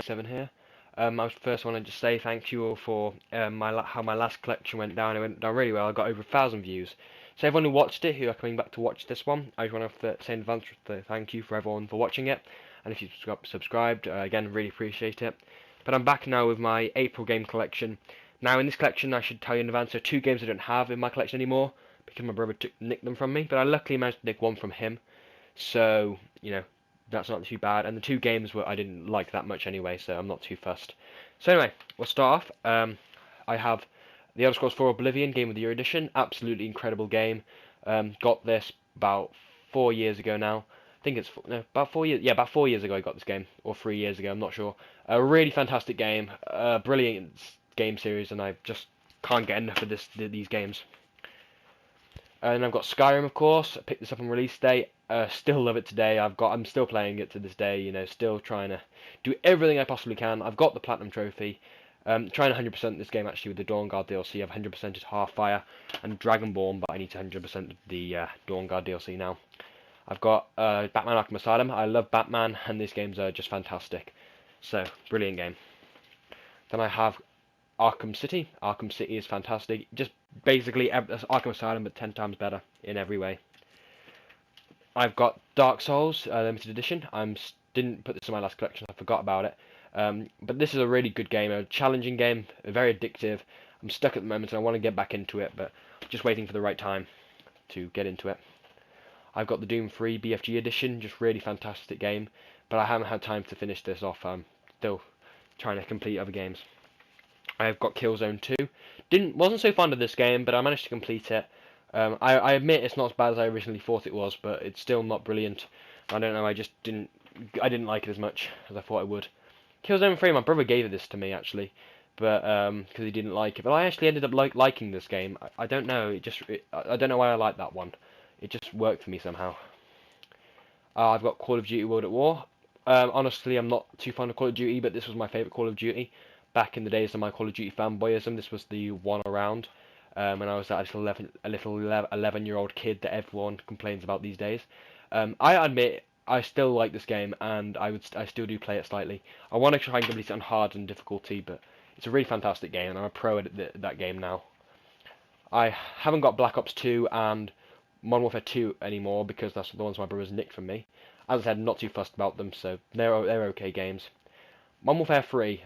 7 here. I first want to just say thank you all for how my last collection went down. It went down really well. I got over 1,000 views. So everyone who watched it, who are coming back to watch this one, I just want to say in advance thank you for everyone for watching it. And if you subscribed, again, really appreciate it. But I'm back now with my April game collection. Now in this collection, I should tell you in advance, there are 2 games I don't have in my collection anymore because my brother nicked them from me. But I luckily managed to nick one from him. So, that's not too bad. And the 2 games I didn't like that much anyway, so I'm not too fussed. So anyway, we'll start off. I have the Elder Scrolls 4 Oblivion Game of the Year edition. Absolutely incredible game. Got this about 4 years ago now. I think it's about 4 years. Yeah, about 4 years ago I got this game, or 3 years ago. I'm not sure. A really fantastic game, brilliant game series, and I just can't get enough of these games. And I've got Skyrim, of course. I picked this up on release day. Still love it today. I'm still playing it to this day. Still trying to do everything I possibly can. I've got the platinum trophy. Trying to 100% this game actually with the Dawnguard DLC. I've 100%ed Halfire and Dragonborn, but I need to 100% the Dawnguard DLC now. I've got Batman Arkham Asylum. I love Batman, and these games are just fantastic. So, brilliant game. Then I have Arkham City. Arkham City is fantastic. Just basically Arkham Asylum, but 10 times better in every way. I've got Dark Souls limited edition. Didn't put this in my last collection. I forgot about it. But this is a really good game, a challenging game, very addictive. I'm stuck at the moment, and I want to get back into it, but I'm just waiting for the right time to get into it. I've got the Doom 3 BFG edition, just really fantastic game, but I haven't had time to finish this off. I'm still trying to complete other games. I've got Killzone 2. Wasn't so fond of this game, but I managed to complete it. I admit it's not as bad as I originally thought it was, but it's still not brilliant. I don't know. I didn't like it as much as I thought I would. Killzone 3, my brother gave this to me actually, but because he didn't like it. But I actually ended up liking this game. I don't know. I don't know why I like that one. It just worked for me somehow. I've got Call of Duty World at War. Honestly, I'm not too fond of Call of Duty, but this was my favourite Call of Duty. Back in the days of my Call of Duty fanboyism, this was the one around. When I was that little 11-year-old kid that everyone complains about these days. I admit I still like this game, and I still do play it slightly. I want to try and complete it on hard and difficulty, but it's a really fantastic game, and I'm a pro at that game now. I haven't got Black Ops 2 and Modern Warfare 2 anymore because that's the ones my brother's nicked from me. As I said, I'm not too fussed about them, so they're okay games. Modern Warfare 3,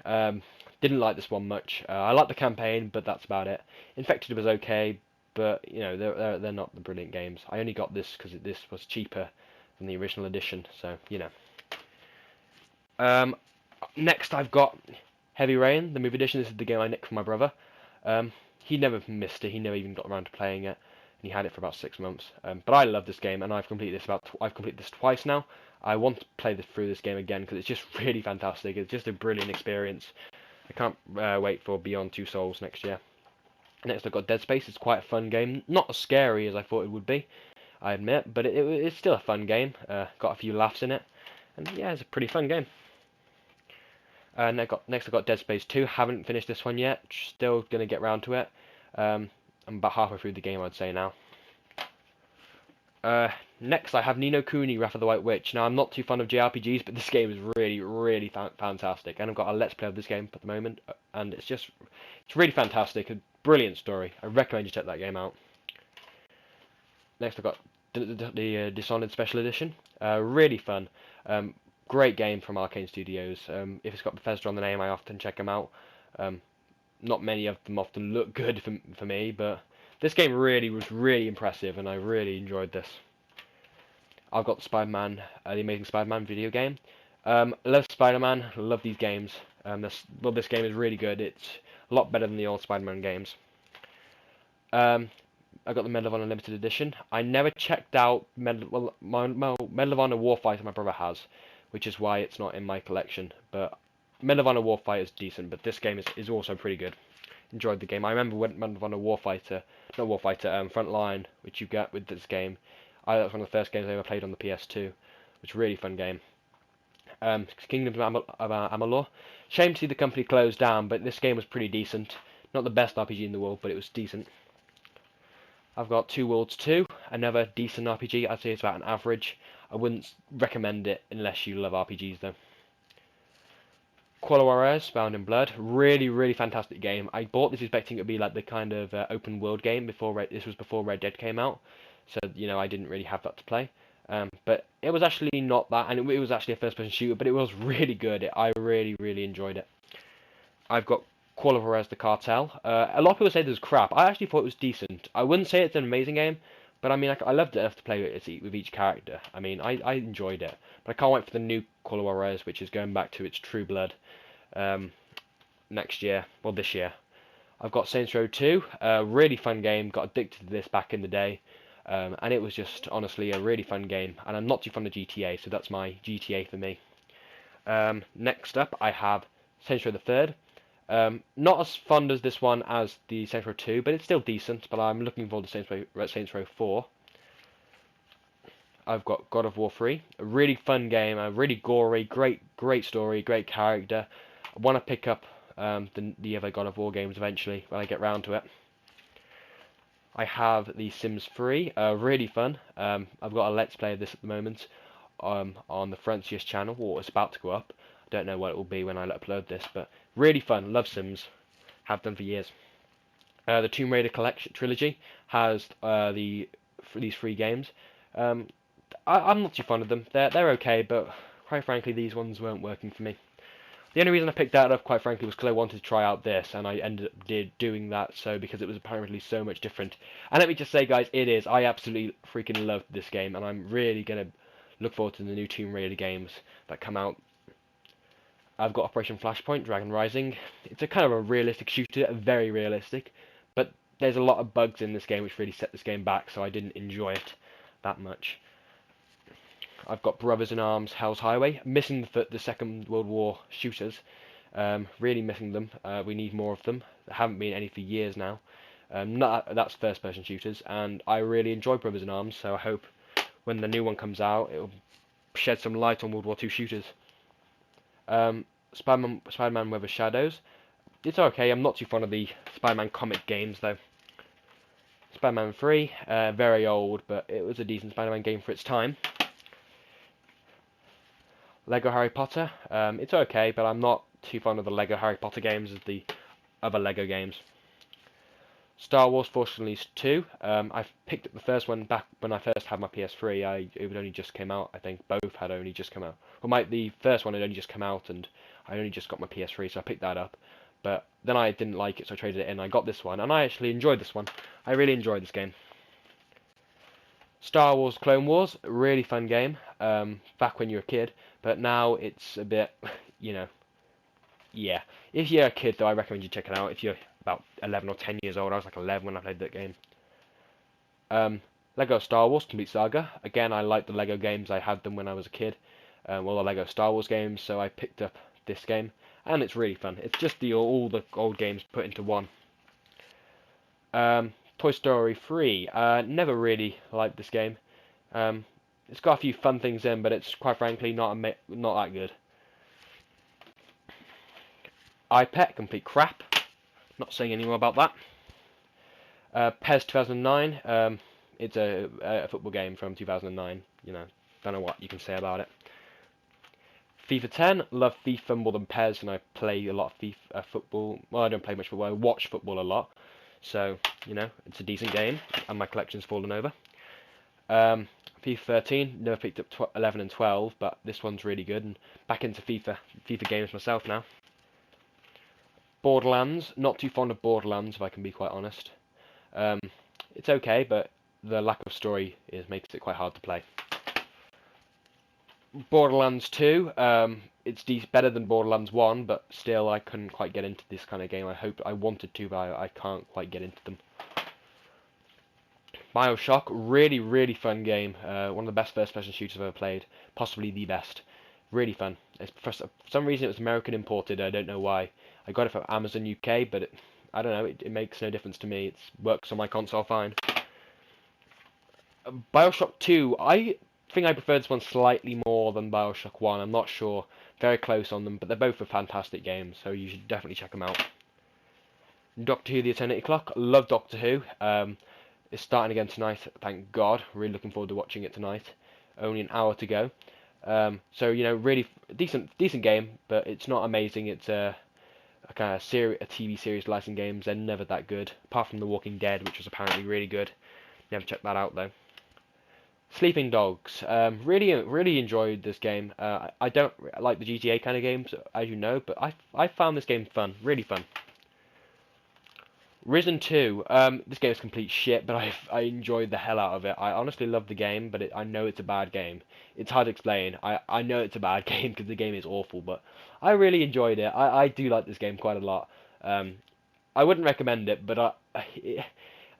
didn't like this one much. I like the campaign, but that's about it. Infected was okay, but they're not the brilliant games. I only got this because this was cheaper than the original edition, so Next I've got Heavy Rain, the movie edition. This is the game I nicked from my brother. He never missed it. He never even got around to playing it, and he had it for about 6 months. But I love this game, and I've completed this twice now. I want to play through this game again because it's just really fantastic. It's just a brilliant experience. I can't wait for Beyond Two Souls next year. Next I've got Dead Space. It's quite a fun game. Not as scary as I thought it would be, I admit, but it's still a fun game. Got a few laughs in it, and yeah, it's a pretty fun game. Next I've got Dead Space 2. Haven't finished this one yet. Still going to get round to it. I'm about halfway through the game, I'd say now. Next I have Ni no Kuni Wrath of the White Witch. Now I'm not too fond of JRPGs, but this game is really fantastic, and I've got a Let's Play of this game at the moment, and it's really fantastic. A brilliant story. I recommend you check that game out. Next I've got the Dishonored Special Edition. Really fun. Great game from Arcane Studios. If it's got Bethesda on the name, I often check them out. Not many of them often look good for me, but this game was really impressive, and I really enjoyed this. I've got Spider-Man, the Amazing Spider-Man video game. Love Spider-Man, love these games. This game is really good. It's a lot better than the old Spider-Man games. I got the Medal of Honor Limited Edition. I never checked out Medal of Honor Warfighter my brother has, which is why it's not in my collection. But Medal of Honor Warfighter is decent, but this game is also pretty good. Enjoyed the game. I remember when Medal of Honor Frontline, which you get with this game. That was one of the first games I ever played on the PS2. It's a really fun game. Kingdoms of Amalur. Shame to see the company closed down, but this game was pretty decent. Not the best RPG in the world, but it was decent. I've got Two Worlds 2, another decent RPG. I'd say it's about an average. I wouldn't recommend it unless you love RPGs though. Quala Juarez, Bound in Blood, really, really fantastic game. I bought this expecting it to be like the kind of open world game this was before Red Dead came out, so I didn't really have that to play. But it was actually not that, and it was actually a first-person shooter, but it was really good. I really, really enjoyed it. I've got Quala Juarez the Cartel. A lot of people say this was crap. I actually thought it was decent. I wouldn't say it's an amazing game, but I mean, I loved it enough to play with each character. I mean, I enjoyed it. But I can't wait for the new Quala Juarez, which is going back to its true blood next year. Well, this year. I've got Saints Row 2. Really fun game. Got addicted to this back in the day. And it was just, honestly, a really fun game. And I'm not too fond of GTA, so that's my GTA for me. Next up, I have Saints Row the Third. Not as fond as this one as the Saints Row 2, but it's still decent. But I'm looking forward to Saints Row 4. I've got God of War 3, a really fun game, a really gory, great story, great character. I want to pick up the other God of War games eventually when I get round to it. I have the Sims 3, really fun. I've got a Let's Play of this at the moment on the Francius channel, or it's about to go up. I don't know what it will be when I upload this, but really fun. Love Sims, have done for years. The Tomb Raider Collection trilogy has these 3 games. I'm not too fond of them. They're okay, but quite frankly, these ones weren't working for me. The only reason I picked that up, quite frankly, was because I wanted to try out this, and I ended up doing that, so because it was apparently so much different. And let me just say, guys, it is. I absolutely freaking loved this game, and I'm really going to look forward to the new Tomb Raider games that come out. I've got Operation Flashpoint, Dragon Rising. It's a kind of a realistic shooter, very realistic, but there's a lot of bugs in this game which really set this game back, so I didn't enjoy it that much. I've got Brothers in Arms, Hell's Highway. Missing the Second World War shooters. Really missing them. We need more of them. There haven't been any for years now. That's first-person shooters, and I really enjoy Brothers in Arms, so I hope when the new one comes out, it'll shed some light on World War II shooters. Spider-Man Web of Shadows. It's okay. I'm not too fond of the Spider-Man comic games, though. Spider-Man 3, very old, but it was a decent Spider-Man game for its time. Lego Harry Potter, it's okay, but I'm not too fond of the Lego Harry Potter games as the other Lego games. Star Wars Force Unleashed 2, I picked up the first one back when I first had my PS3. It had only just came out, I think. Both had only just come out. Well, the first one had only just come out, and I only just got my PS3, so I picked that up. But then I didn't like it, so I traded it in. I got this one, and I actually enjoyed this one. I really enjoyed this game. Star Wars Clone Wars, really fun game, back when you were a kid, but now it's a bit, yeah. If you're a kid, though, I recommend you check it out. If you're about 11 or 10 years old, I was like 11 when I played that game. Lego Star Wars Complete Saga, again, I like the Lego games, I had them when I was a kid, the Lego Star Wars games, so I picked up this game, and it's really fun. It's just all the old games put into one. Toy Story 3. Never really liked this game. It's got a few fun things in, but it's quite frankly not that good. iPet, complete crap. Not saying any more about that. PES 2009. It's a football game from 2009. Don't know what you can say about it. FIFA 10. Love FIFA more than PES, and I play a lot of FIFA football. Well, I don't play much football. I watch football a lot. So, it's a decent game, and my collection's fallen over. FIFA 13, never picked up 11 and 12, but this one's really good, and back into FIFA games myself now. Borderlands, not too fond of Borderlands, if I can be quite honest. It's okay, but the lack of story makes it quite hard to play. Borderlands 2, it's better than Borderlands 1, but still I couldn't quite get into this kind of game. I wanted to, but I can't quite get into them. BioShock, really, really fun game. One of the best first-person shooters I've ever played. Possibly the best. Really fun. For some reason it was American imported, I don't know why. I got it from Amazon UK, but I don't know, it makes no difference to me. It works on my console fine. BioShock 2, I think I prefer this one slightly more than BioShock 1. I'm not sure. Very close on them, but they're both a fantastic games, so you should definitely check them out. Doctor Who: The Eternity Clock. Love Doctor Who. It's starting again tonight, thank God. Really looking forward to watching it tonight. Only an hour to go. So really decent game, but it's not amazing. It's a kind of a TV series licensed games. They're never that good, apart from The Walking Dead, which was apparently really good. Never checked that out though. Sleeping Dogs. Really enjoyed this game. I don't like the GTA kind of games, as you know, but I found this game fun, really fun. Risen 2. This game is complete shit, but I enjoyed the hell out of it. I honestly love the game, but I know it's a bad game. It's hard to explain. I know it's a bad game because the game is awful, but I really enjoyed it. I do like this game quite a lot. I wouldn't recommend it, but I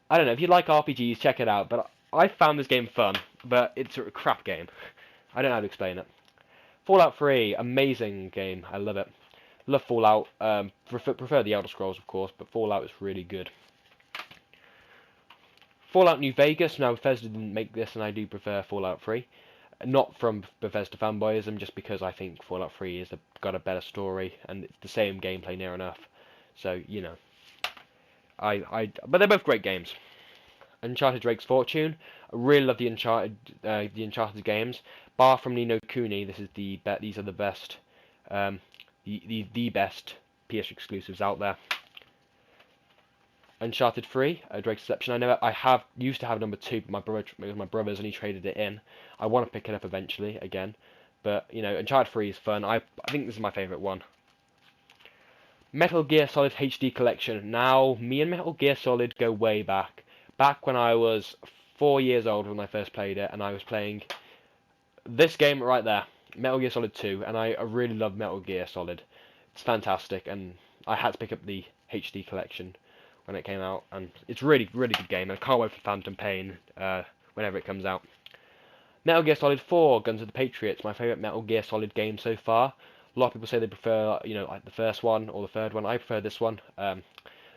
don't know. If you like RPGs, check it out. But I found this game fun, but it's a crap game. I don't know how to explain it. Fallout 3, amazing game. I love it. Love Fallout. Prefer the Elder Scrolls, of course, but Fallout is really good. Fallout New Vegas. Now, Bethesda didn't make this, and I do prefer Fallout 3. Not from Bethesda fanboyism, just because I think Fallout 3 has got a better story, and it's the same gameplay near enough. So, but they're both great games. Uncharted Drake's Fortune. I really love the Uncharted games. Bar from Ni no Kuni, these are the best, the best PS exclusives out there. Uncharted 3, Drake's Deception. I used to have number 2, but my brother's and he traded it in. I want to pick it up eventually again, but Uncharted 3 is fun. I think this is my favourite one. Metal Gear Solid HD Collection. Now, me and Metal Gear Solid go way back. Back when I was 4 years old when I first played it, and I was playing this game right there, Metal Gear Solid 2, and I really love Metal Gear Solid. It's fantastic, and I had to pick up the HD collection when it came out, and it's really good game. I can't wait for Phantom Pain whenever it comes out. Metal Gear Solid 4, Guns of the Patriots, my favourite Metal Gear Solid game so far. A lot of people say they prefer, like the first one or the third one. I prefer this one.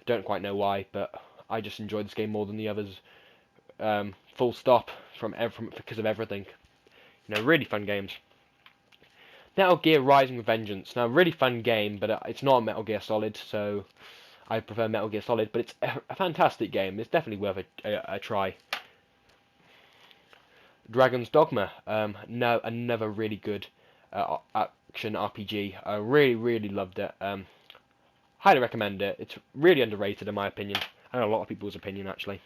Don't quite know why, but I just enjoyed this game more than the others. Full stop because of everything. Really fun games. Metal Gear Rising with Vengeance. Now, really fun game, but it's not a Metal Gear Solid, so I prefer Metal Gear Solid. But it's a fantastic game. It's definitely worth a try. Dragon's Dogma. No, another really good action RPG. I really loved it. Highly recommend it. It's really underrated in my opinion. And a lot of people's opinion, actually.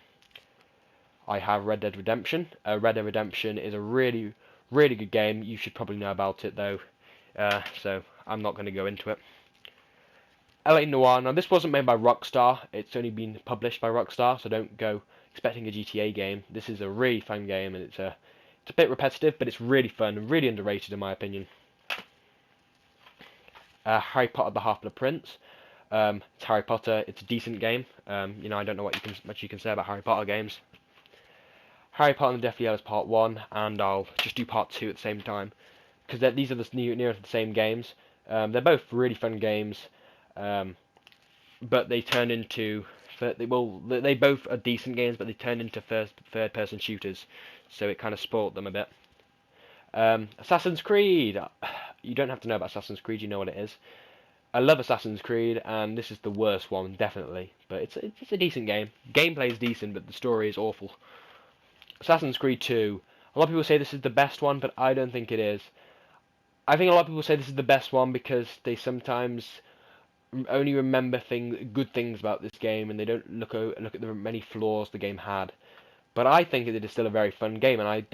I have Red Dead Redemption. Red Dead Redemption is a really good game. You should probably know about it, though. So I'm not going to go into it. LA Noire. Now, this wasn't made by Rockstar. It's only been published by Rockstar, so don't go expecting a GTA game. This is a really fun game, and it's a bit repetitive, but it's really fun and really underrated in my opinion. Harry Potter: The Half-Blood Prince. It's Harry Potter. It's a decent game. I don't know much you can say about Harry Potter games. Harry Potter and the Deathly Hallows Part 1, and I'll just do Part 2 at the same time, because these are near to the same games. They're both really fun games, but they turn into they both are decent games, but they turn into third person shooters, so it kind of spoilt them a bit. Assassin's Creed. You don't have to know about Assassin's Creed. You know what it is. I love Assassin's Creed, and this is the worst one, definitely. But it's a decent game. Gameplay is decent, but the story is awful. Assassin's Creed 2. A lot of people say this is the best one, but I don't think it is. I think a lot of people say this is the best one because they sometimes only remember good things about this game, and they don't look at the many flaws the game had. But I think it is still a very fun game, and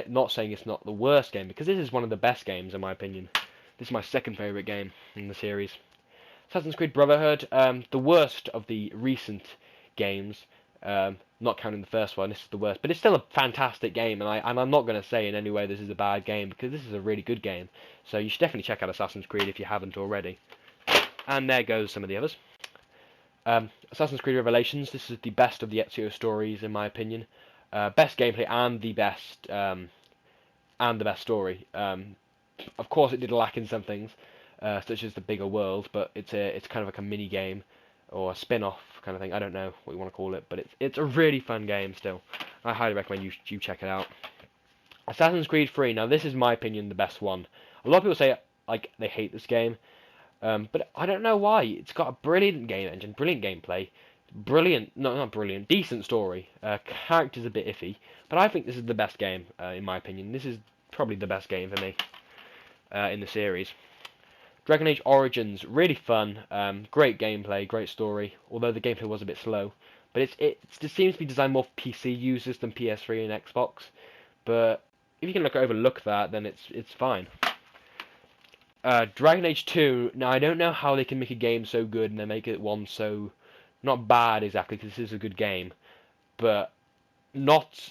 not saying it's not the worst game, because this is one of the best games in my opinion. This is my second favourite game in the series. Assassin's Creed Brotherhood, the worst of the recent games, not counting the first one. This is the worst, but it's still a fantastic game, and I'm not going to say in any way this is a bad game, because this is a really good game. So you should definitely check out Assassin's Creed if you haven't already. And there goes some of the others. Assassin's Creed Revelations. This is the best of the Ezio stories in my opinion. Best gameplay and the best story. Of course, it did lack in some things, such as the bigger world, but it's kind of like a mini game or a spin-off kind of thing. I don't know what you want to call it, but it's a really fun game still. I highly recommend you check it out. Assassin's Creed 3. Now, this is my opinion the best one. A lot of people say they hate this game, but I don't know why. It's got a brilliant game engine, brilliant gameplay, not brilliant, decent story. Character's a bit iffy, but I think this is the best game in my opinion. This is probably the best game for me in the series. Dragon Age Origins, really fun, great gameplay, great story, although the gameplay was a bit slow. But it seems to be designed more for PC users than PS3 and Xbox. But if you can overlook that, then it's fine. Dragon Age 2, now I don't know how they can make a game so good and then make it one so, not bad exactly, because this is a good game, but not,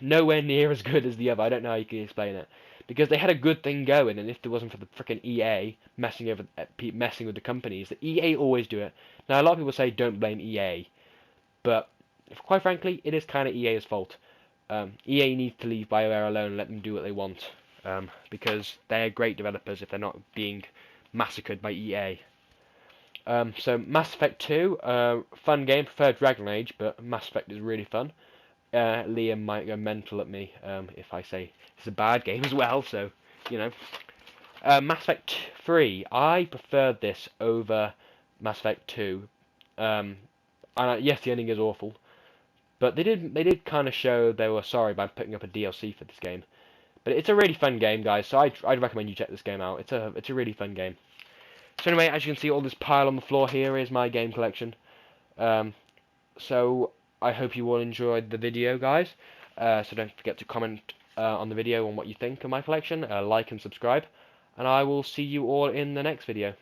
nowhere near as good as the other. I don't know how you can explain it. Because they had a good thing going, and if it wasn't for the frickin' EA messing with the companies, the EA always do it. Now a lot of people say don't blame EA, but quite frankly, it is kind of EA's fault. EA needs to leave BioWare alone and let them do what they want, because they're great developers if they're not being massacred by EA. So Mass Effect 2, fun game, prefer Dragon Age, but Mass Effect is really fun. Liam might go mental at me if I say it's a bad game as well, so, you know. Mass Effect 3, I preferred this over Mass Effect 2. And yes, the ending is awful, but they did kind of show they were sorry by putting up a DLC for this game. But it's a really fun game, guys, so I'd recommend you check this game out. It's a really fun game. So anyway, as you can see, all this pile on the floor here is my game collection. So I hope you all enjoyed the video, guys. So don't forget to comment on the video on what you think of my collection, like and subscribe, and I will see you all in the next video.